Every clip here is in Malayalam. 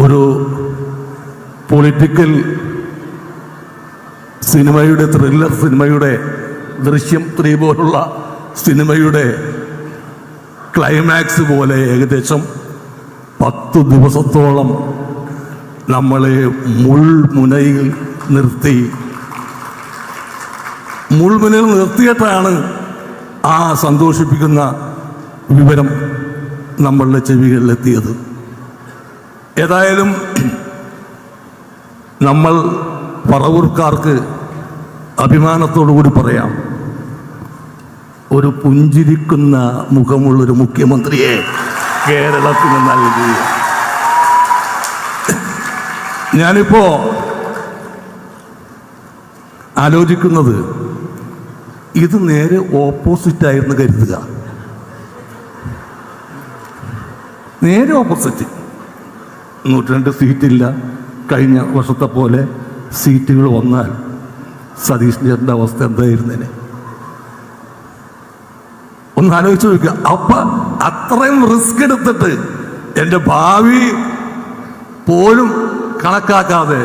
ഒരു പൊളിറ്റിക്കൽ സിനിമയുടെ, ത്രില്ലർ സിനിമയുടെ, ദൃശ്യം 3 പോലുള്ള സിനിമയുടെ ക്ലൈമാക്സ് പോലെ ഏകദേശം 10 ദിവസത്തോളം നമ്മളെ മുൾമുനയിൽ നിർത്തിയിട്ടാണ് ആ സന്തോഷിപ്പിക്കുന്ന വിവരം നമ്മളുടെ ചെവികളിലെത്തിയത്. ഏതായാലും നമ്മൾ പറവൂർക്കാർക്ക് അഭിമാനത്തോടുകൂടി പറയാം, ഒരു പുഞ്ചിരിക്കുന്ന മുഖമുള്ളൊരു മുഖ്യമന്ത്രിയെ കേരളത്തിന് നൽകി. ഞാനിപ്പോ ആലോചിക്കുന്നത്, ഇത് നേരെ ഓപ്പോസിറ്റായിരുന്നു കരുതുക. നേരെ ഓപ്പോസിറ്റ്. 102 സീറ്റില്ല. കഴിഞ്ഞ വർഷത്തെ പോലെ സീറ്റുകൾ വന്നാൽ സതീഷ് ചേട്ടൻ്റെ അവസ്ഥ എന്തായിരുന്നേനെ ഒന്ന് ആലോചിച്ച് നോക്കുക. അപ്പം അത്രയും റിസ്ക് എടുത്തിട്ട് എൻ്റെ ഭാവി പോലും കണക്കാക്കാതെ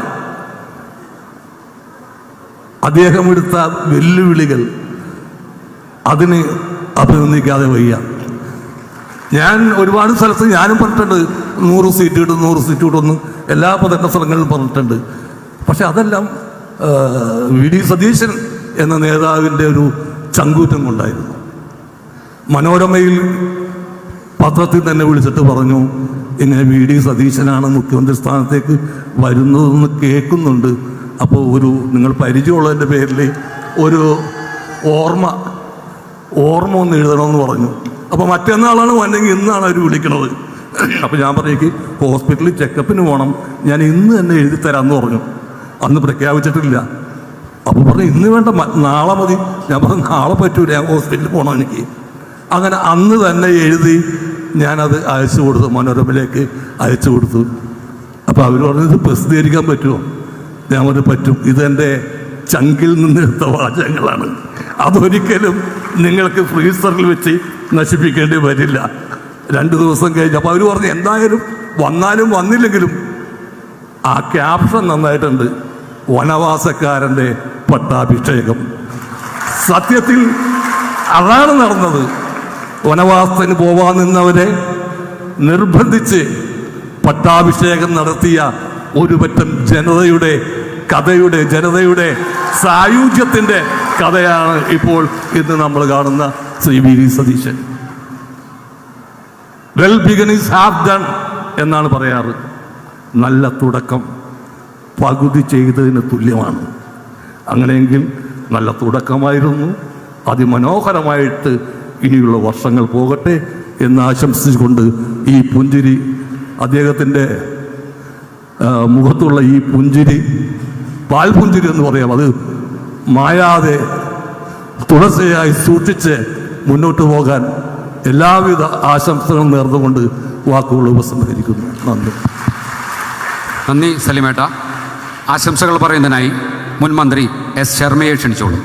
അദ്ദേഹം എടുത്ത വെല്ലുവിളികൾ, അതിന് അഭിനന്ദിക്കാതെ വയ്യ. ഞാൻ ഒരുപാട് സ്ഥലത്ത് ഞാനും പറഞ്ഞിട്ടുണ്ട്, 100 സീറ്റ് കിട്ടും, 100 സീറ്റ് കിട്ടുമെന്ന് എല്ലാ പതിനെട്ട് സ്ഥലങ്ങളിലും പറഞ്ഞിട്ടുണ്ട്. പക്ഷെ അതെല്ലാം വി.ഡി. സതീശൻ എന്ന നേതാവിൻ്റെ ഒരു ചങ്കൂറ്റം കൊണ്ടായിരുന്നു. മനോരമയിൽ പത്രത്തിൽ തന്നെ വിളിച്ചിട്ട് പറഞ്ഞു, ഇങ്ങനെ വി.ഡി. സതീശനാണ് മുഖ്യമന്ത്രി സ്ഥാനത്തേക്ക് വരുന്നതെന്ന് കേൾക്കുന്നുണ്ട്. അപ്പോൾ നിങ്ങൾ പരിചയമുള്ളതിൻ്റെ പേരിൽ ഒരു ഓർമ്മ ഒന്ന് എഴുതണമെന്ന് പറഞ്ഞു. അപ്പോൾ മറ്റന്നാളാണ് വന്നെങ്കിൽ ഇന്നാണ് അവർ വിളിക്കണത്. അപ്പോൾ ഞാൻ പറഞ്ഞേക്ക് ഹോസ്പിറ്റലിൽ ചെക്കപ്പിന് പോകണം, ഞാൻ ഇന്ന് തന്നെ എഴുതി തരാമെന്ന് പറഞ്ഞു. അന്ന് പ്രഖ്യാപിച്ചിട്ടില്ല. അപ്പോൾ പറഞ്ഞു ഇന്ന് വേണ്ട, നാളെ മതി. ഞാൻ പറഞ്ഞു നാളെ പറ്റൂല, ഞാൻ ഹോസ്പിറ്റലിൽ പോകണം എനിക്ക്. അങ്ങനെ അന്ന് തന്നെ എഴുതി ഞാനത് അയച്ചു കൊടുത്തു, മനോരമയിലേക്ക് അയച്ചു കൊടുത്തു. അപ്പോൾ അവർ പറഞ്ഞത് പ്രസിദ്ധീകരിക്കാൻ പറ്റുമോ? ഞാൻ പറഞ്ഞു പറ്റും, ഇതെൻ്റെ ചങ്കിൽ നിന്നെടുത്ത വാചകങ്ങളാണ്, അതൊരിക്കലും നിങ്ങൾക്ക് ഫ്രീസറിൽ വെച്ച് നശിപ്പിക്കേണ്ടി വരില്ല. 2 ദിവസം കഴിഞ്ഞ് അപ്പോൾ അവർ പറഞ്ഞു എന്തായാലും വന്നാലും വന്നില്ലെങ്കിലും ആ ക്യാപ്ഷൻ നന്നായിട്ടുണ്ട്, വനവാസക്കാരൻ്റെ പട്ടാഭിഷേകം. സത്യത്തിൽ അതാണ് നടന്നത്. വനവാസത്തിന് പോവാൻ നിന്നവരെ നിർബന്ധിച്ച് പട്ടാഭിഷേകം നടത്തിയ ഒരു പറ്റം ജനതയുടെ സായുജ്യത്തിൻ്റെ കഥയാണ് ഇപ്പോൾ ഇന്ന് നമ്മൾ കാണുന്ന Shri VD. Satheesan. Well began is half done എന്നാണ് പറയാറ്. നല്ല തുടക്കം പകുതി ചെയ്തതിന് തുല്യമാണ്. അങ്ങനെയെങ്കിൽ നല്ല തുടക്കമായിരുന്നു. അതിമനോഹരമായിട്ട് ഇനിയുള്ള വർഷങ്ങൾ പോകട്ടെ എന്ന് ആശംസിച്ചുകൊണ്ട് ഈ പുഞ്ചിരി, അദ്ദേഹത്തിൻ്റെ മുഖത്തുള്ള ഈ പുഞ്ചിരി, പാൽപുഞ്ചിരി എന്ന് പറയാം, അത് മായാതെ തുടർച്ചയായി സൂക്ഷിച്ച് മുന്നോട്ട് പോകാൻ എല്ലാവിധ ആശംസകളും നേർന്നുകൊണ്ട് വാക്കുകൾ ഉപസംഹരിക്കുന്നു. നന്ദി സലിമേട്ട. ആശംസകൾ പറയുന്നതിനായി മുൻ മന്ത്രി എസ് ശർമ്മയെ ക്ഷണിച്ചോളൂ.